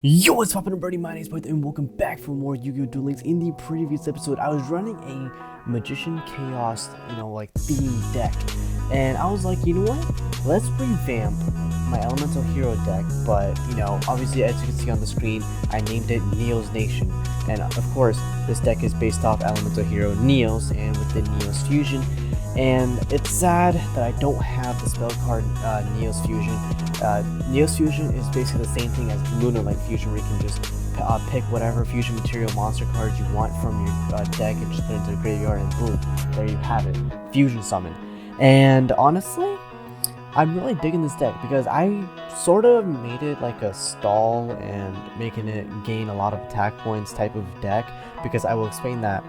Yo, what's poppin' everybody? My name is Parth and welcome back for more Yugioh Duel Links. In the previous episode, I was running a Magician Chaos, like theme deck. And I was like, you know what? Let's revamp my Elemental Hero deck. But, obviously as you can see on the screen, I named it Neo's Nation. And of course, this deck is based off Elemental Hero Neos and within Neos Fusion. And it's sad that I don't have the spell card Neos Fusion. Neos Fusion is basically the same thing as Lunar Light Fusion, where you can just pick whatever fusion material monster cards you want from your deck and just put it into the graveyard, and boom, there you have it, fusion summon. And honestly, I'm really digging this deck because I sort of made it like a stall and making it gain a lot of attack points type of deck, because I will explain that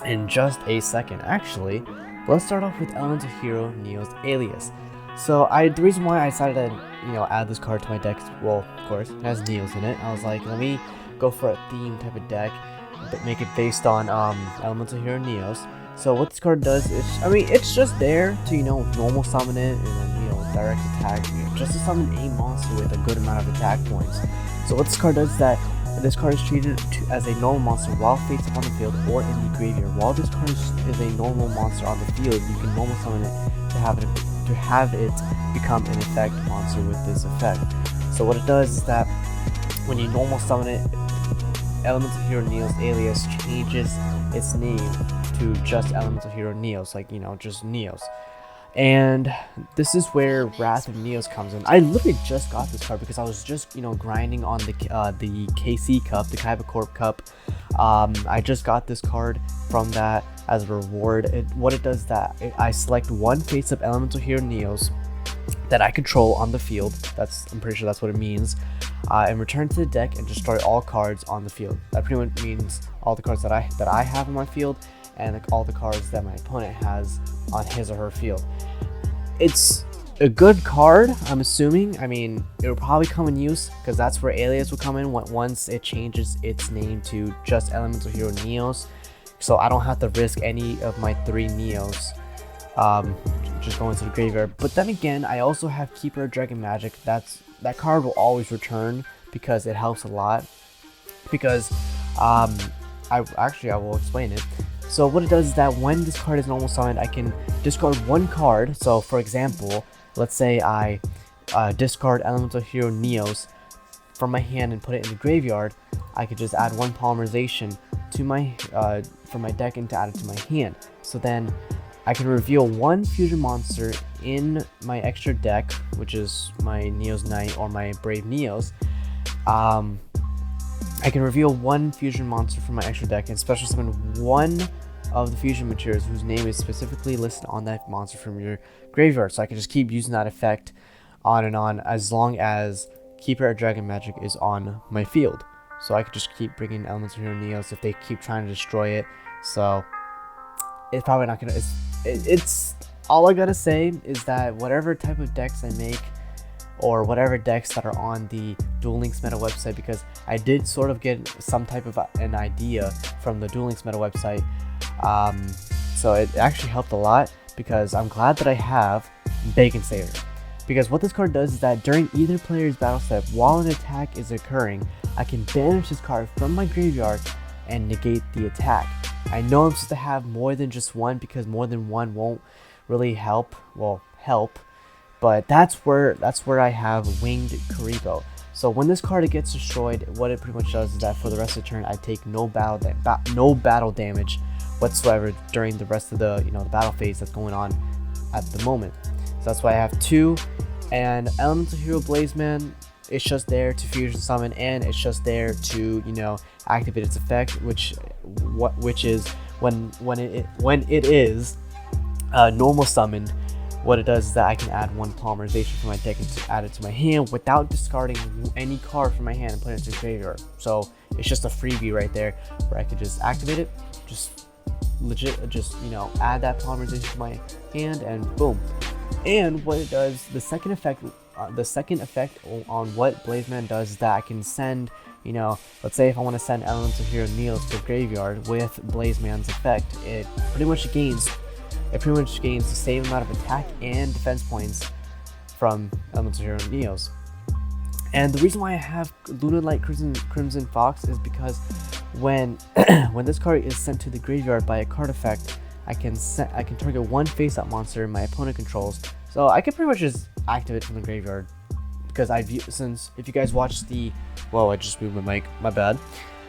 in just a second. Actually, let's start off with Elemental Hero Neo's Alias. So the reason why I decided to add this card to my deck, well, of course, it has Neos in it. I was like, let me go for a theme type of deck, but make it based on Elemental Hero Neos. So what this card does is, it's just there to normal summon it and direct attack, just to summon a monster with a good amount of attack points. So what this card does is that this card is treated as a normal monster while face up on the field or in the graveyard. While this card is a normal monster on the field, you can normal summon it to have it become an effect monster with this effect. So what it does is that when you normal summon it, Elemental Hero Neo's Alias changes its name to just Elemental Hero Neos, like just Neos. And this is where Wrath of Neos comes in. I literally just got this card because I was just grinding on the KC Cup, the Kaiba Corp Cup. I just got this card from that as a reward. What it does is that I select one face-up Elemental Hero Neos that I control on the field. I'm pretty sure that's what it means. And return to the deck and destroy all cards on the field. That pretty much means all the cards that I have on my field, and all the cards that my opponent has on his or her field. It's a good card, I'm assuming. It'll probably come in use because that's where Alias will come in once it changes its name to just Elemental Hero Neos. So I don't have to risk any of my 3 Neos just going to the graveyard. But then again, I also have Keeper of Dragon Magic. That card will always return because it helps a lot. Because I will explain it. So what it does is that when this card is normal summoned, I can discard one card. So for example, let's say I discard Elemental Hero Neos from my hand and put it in the graveyard. I could just add one polymerization to my from my deck and to add it to my hand. So then I can reveal one fusion monster in my extra deck, which is my Neos Knight or my Brave Neos. I can reveal one fusion monster from my extra deck and special summon one of the fusion materials whose name is specifically listed on that monster from your graveyard. So I can just keep using that effect on and on as long as Keeper of Dragon Magic is on my field. So I could just keep bringing Elemental Hero Neos if they keep trying to destroy it. So it's probably not gonna. It's all I gotta say is that whatever type of decks I make, or whatever decks that are on the Duel Links meta website, because I did sort of get some type of an idea from the Duel Links meta website. So it actually helped a lot, because I'm glad that I have Bacon Saver. Because what this card does is that during either player's battle step, while an attack is occurring, I can banish this card from my graveyard and negate the attack. I know I'm supposed to have more than just one, because more than one won't really help. Well, help. But that's where I have Winged Kuriboh. So when this card gets destroyed, what it pretty much does is that for the rest of the turn, I take no battle damage whatsoever during the rest of the the battle phase that's going on at the moment. So that's why I have 2. And Elemental Hero Blazeman, it's just there to fusion summon, and it's just there to activate its effect, which is when it is normal summoned. What it does is that I can add one polymerization from my deck and add it to my hand without discarding any card from my hand and put it into the graveyard. So it's just a freebie right there where I could just activate it, just add that polymerization to my hand, and boom. And what it does, the second effect on what Blazeman does is that I can send, let's say if I want to send Elemental Hero Neos to the graveyard with Blazeman's effect, it pretty much gains the same amount of attack and defense points from Elemental Hero Neos. And the reason why I have Luna Light Crimson Fox is because when when this card is sent to the graveyard by a card effect, I can target one face-up monster my opponent controls. So I can pretty much just activate from the graveyard, because since if you guys watched the, whoa, I just moved my mic, my bad.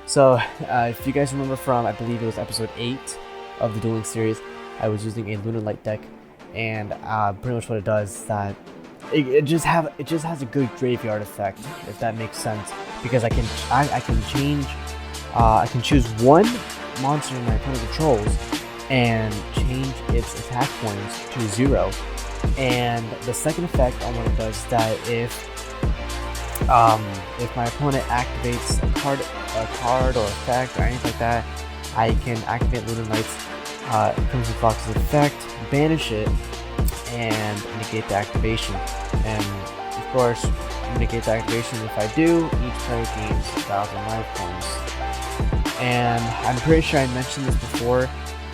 So if you guys remember from, I believe it was episode 8 of the Duel Links series, I was using a Luna Light deck, and pretty much what it does is that it just has a good graveyard effect, if that makes sense, because I can choose one monster my opponent controls and change its attack points to 0. And the second effect on what it does is that if my opponent activates a card or effect or anything like that, I can activate Luna Light's Crimson Fox's effect, banish it, and negate the activation. And of course, negate the activation. If I do, each player gains 1,000 life points. And I'm pretty sure I mentioned this before.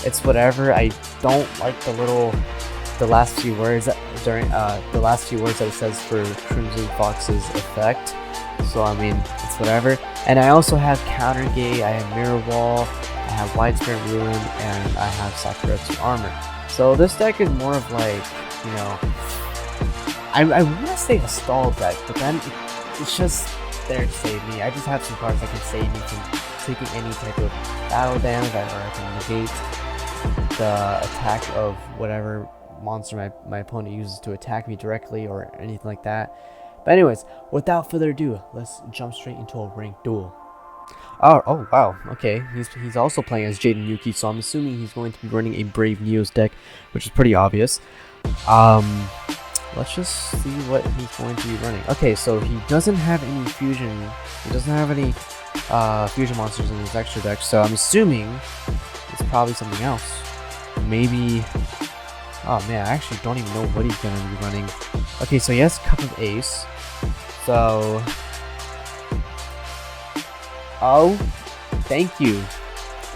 It's whatever. I don't like the last few words that it says for Crimson Fox's effect. So I mean, it's whatever. And I also have Countergate, I have Mirror Wall, I have Widespread Ruin, and I have Sakuretsu Armor. So this deck is more of like, you know, I want to say a stall deck, but then it's just there to save me. I just have some cards that can save me from taking any type of battle damage, or I can negate the attack of whatever monster my opponent uses to attack me directly or anything like that. But anyways, without further ado, let's jump straight into a ranked duel. Oh wow, okay, he's also playing as Jaden Yuki, so I'm assuming he's going to be running a Brave Neos deck, which is pretty obvious. Let's just see what he's going to be running. Okay, so he doesn't have any fusion. He doesn't have any fusion monsters in his extra deck, so I'm assuming it's probably something else. Maybe. Oh man, I actually don't even know what he's gonna be running. Okay, so he has Cup of Ace. So. Oh, thank you.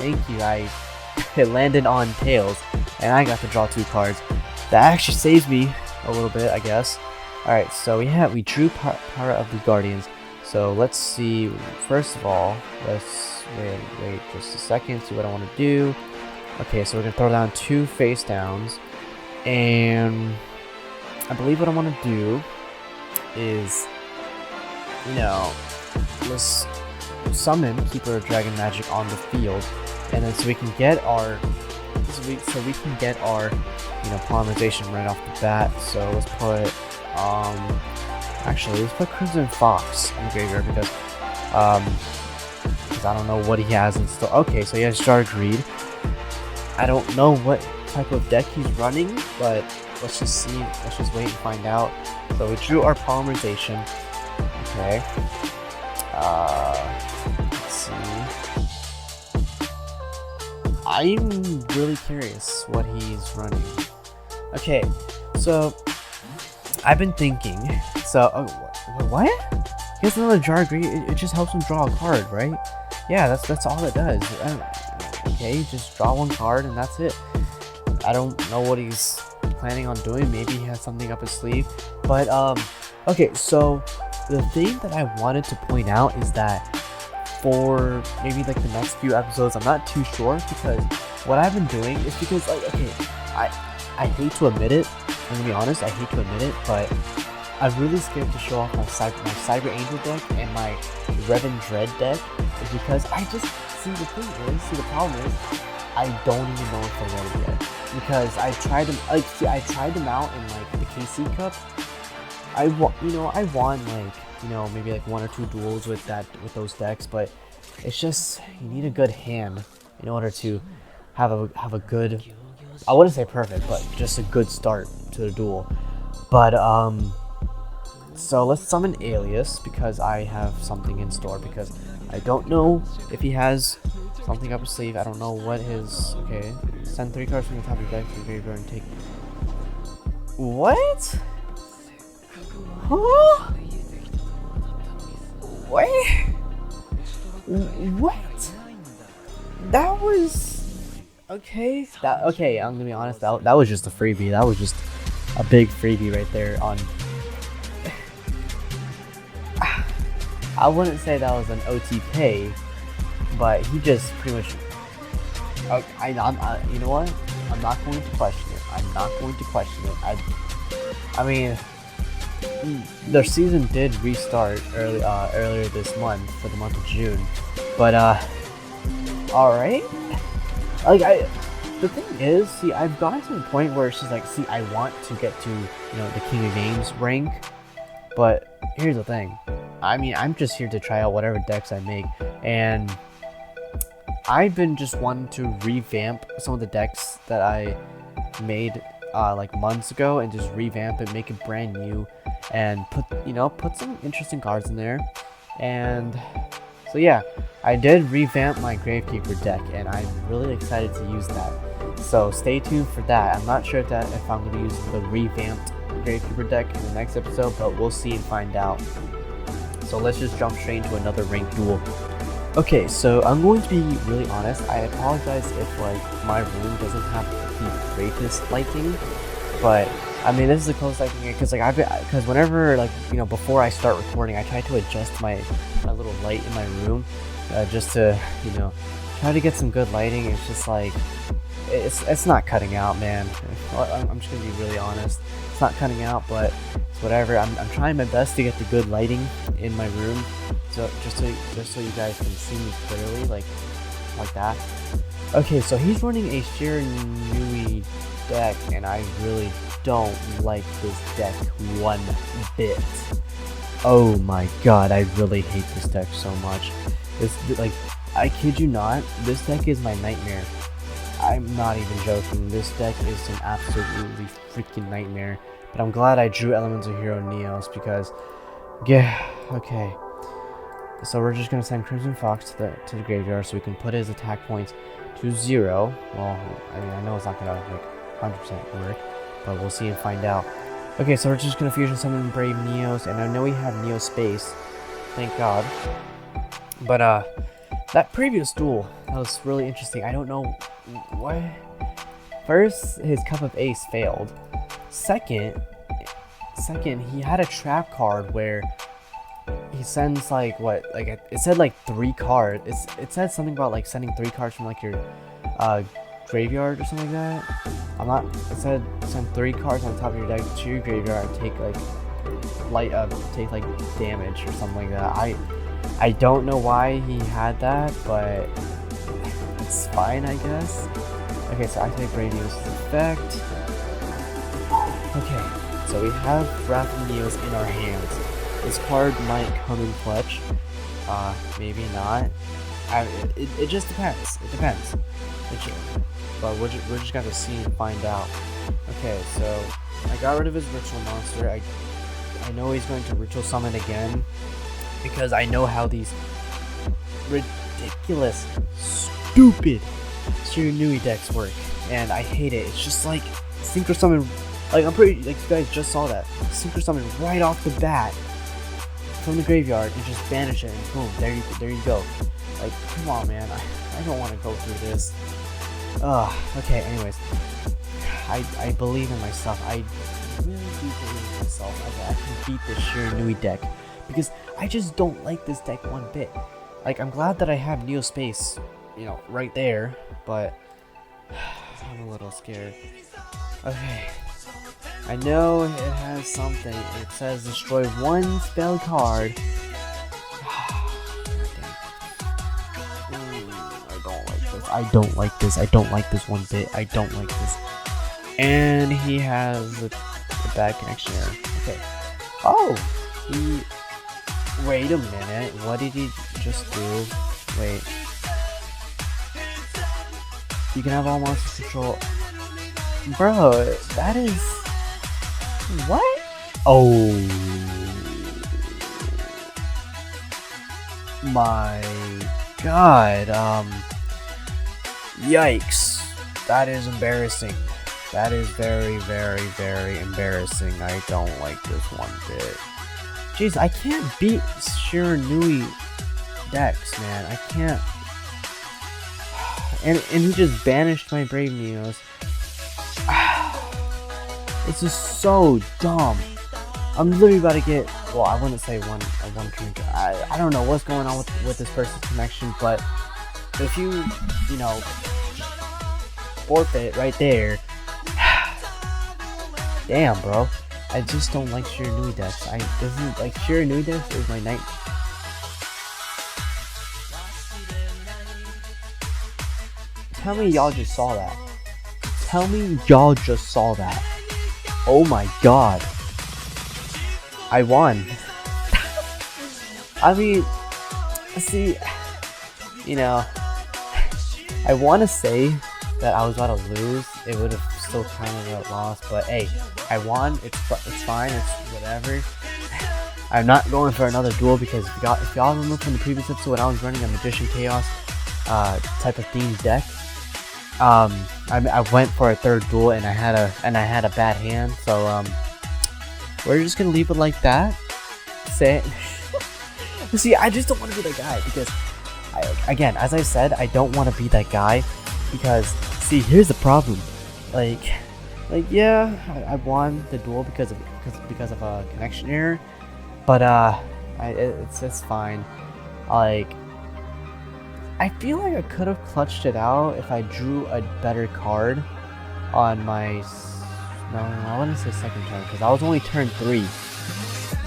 It landed on Tails, and I got to draw 2 cards. That actually saves me a little bit, I guess. Alright, so we drew Power of the Guardians. So let's see. First of all, let's wait just a second, see what I want to do. Okay, so we're gonna throw down 2 face downs, and I believe what I want to do is, you know, let's summon Keeper of Dragon Magic on the field, and then so we can get our you know, polymerization right off the bat. So let's put actually let's put Crimson Fox in the graveyard, because I don't know what he has in store. Okay, so he has Jar Greed. I don't know what type of deck he's running, but let's just see. Let's just wait and find out. So we drew our polymerization. Okay. Let's see. I'm really curious what he's running. Okay, so I've been thinking. So, what? He has another Jar Greed. It just helps him draw a card, right? Yeah, that's all it does. Okay, just draw 1 card and that's it. I don't know what he's planning on doing. Maybe he has something up his sleeve. But okay, so the thing that I wanted to point out is that for maybe like the next few episodes, I'm not too sure, because what I've been doing is because, like, okay, I hate to admit it. I'm gonna be honest, I hate to admit it, but I'm really scared to show off my Cyber Angel deck and my Revan Dread deck, is because I just see the problem is I don't even know if they're ready yet, because I tried them out in like the KC Cup. I won like, you know, maybe like 1 or 2 duels with those decks, but it's just, you need a good hand in order to have a good, I wouldn't say perfect, but just a good start to the duel. But so let's summon Alias, because I have something in store, because I don't know if he has something up his sleeve. I don't know what his. Okay, send 3 cards from the top of your deck to the graveyard and take. What? Huh? Wait. What? That was okay. Okay. I'm gonna be honest. That was just a freebie. That was just a big freebie right there. On I wouldn't say that was an OTK, but he just pretty much. You know what? I'm not going to question it. I'm not going to question it. I mean, their season did restart earlier this month for the month of June, but all right. Like the thing is, see, I've gotten to the point where it's just like, see, I want to get to, you know, the King of Games rank, but here's the thing. I mean, I'm just here to try out whatever decks I make, and I've been just wanting to revamp some of the decks that I made like months ago, and just revamp it, make it brand new, and put some interesting cards in there. And so yeah, I did revamp my Gravekeeper deck, and I'm really excited to use that. So stay tuned for that. I'm not sure if I'm going to use the revamped Gravekeeper deck in the next episode, but we'll see and find out. So let's just jump straight into another ranked duel. Okay, so I'm going to be really honest. I apologize if like my room doesn't have the greatest lighting, but I mean, this is the closest I can get, because whenever, like, you know, before I start recording, I try to adjust my little light in my room, just to, you know, try to get some good lighting. It's just like, it's not cutting out, man. I'm just gonna be really honest. It's not cutting out, but it's whatever. I'm trying my best to get the good lighting in my room, so just so you guys can see me clearly, like that. Okay, so he's running a Shiranui deck, and I really don't like this deck one bit. Oh my god, I really hate this deck so much. Like, I kid you not, this deck is my nightmare. I'm not even joking. This deck is an absolutely freaking nightmare. But I'm glad I drew Elemental Hero Neos, because, yeah, okay. So we're just gonna send Crimson Fox to the graveyard so we can put his attack points to 0. Well, I mean, I know it's not gonna like 100% work, but we'll see and find out. Okay, so we're just gonna fusion summon Brave Neos, and I know we have Neo Space, thank God. But that previous duel, that was really interesting. I don't know why. First, his Cup of Ace failed. Second, he had a trap card where he sends like what, like it said like 3 cards. It said something about like sending 3 cards from like your graveyard or something like that. It said send 3 cards on top of your deck to your graveyard and take like damage or something like that. I don't know why he had that, but it's fine, I guess. Okay, so I take Brave Neos' effect. Okay, so we have Wrath of Neos in our hands. This card might come in clutch, maybe not. It just depends. It depends. But we're just gonna see and find out. Okay, so I got rid of his ritual monster. I know he's going to ritual summon again, because I know how these ridiculous, stupid Shiranui decks work, and I hate it. It's just like Synchro Summon, like I'm pretty, like you guys just saw that. Synchro Summon right off the bat from the graveyard and just banish it, and boom, there you go. Like, come on, man, I don't want to go through this. Okay, anyways, I believe in myself. I really do believe in myself. I can beat this Shiranui deck, because I just don't like this deck one bit. Like, I'm glad that I have Neo Space, you know, right there, but I'm a little scared. Okay, I know it has something. It says destroy 1 spell card. I don't like this. I don't like this one bit. I don't like this. And he has a bad connection error. Okay. Oh, wait a minute. What did he just do? Wait. You can have all monsters control. Bro, that is... What? Oh. My God. Yikes. That is embarrassing. That is very, very, very embarrassing. I don't like this one bit. Jeez, I can't beat Shiranui decks, man. I can't. And he just banished my Brave Neos. This is so dumb. I'm literally about to get well, I wouldn't say one connection. I don't know what's going on with this person's connection, but if you know, forfeit right there. Damn, bro. I just don't like Shiranui decks. Shiranui decks is my night. Tell me y'all just saw that. Tell me y'all just saw that. Oh my god. I won. I mean, see, you know, I want to say that I was about to lose. It would have still kind of lost, but hey, I won. It's fine. It's whatever. I'm not going for another duel because if y'all remember from the previous episode when I was running a Magician Chaos type of themed deck, I went for a third duel and I had a bad hand. So we're just gonna leave it like that. See, I just don't want to be that guy because again, as I said, I don't want to be that guy because see, here's the problem. Yeah, I won the duel because of a connection error, but it's fine. Like, I feel like I could have clutched it out if I drew a better card on my I wouldn't say second turn because I was only turn 3.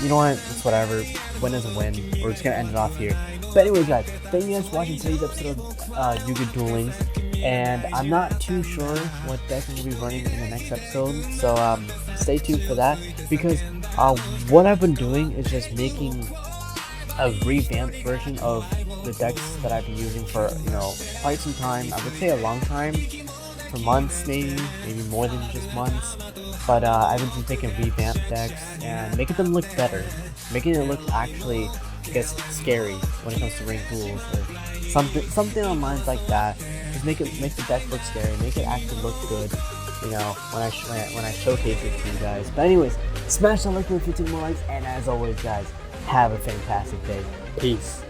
You know what? It's whatever. Win is a win. We're just gonna end it off here. But anyway, guys, thank you guys for watching today's episode of Yugioh Duel Links. And I'm not too sure what deck I'm going to be running in the next episode, so stay tuned for that, because what I've been doing is just making a revamped version of the decks that I've been using for, quite some time. I would say a long time, for months maybe more than just months, but I've been just making revamped decks and making them look better, making it look actually, I guess, scary when it comes to ranked duels or something on lines like that. Just make the deck look scary, make it actually look good, when I showcase it to you guys. But anyways, smash that like button, 15 more likes, and as always, guys, have a fantastic day. Peace.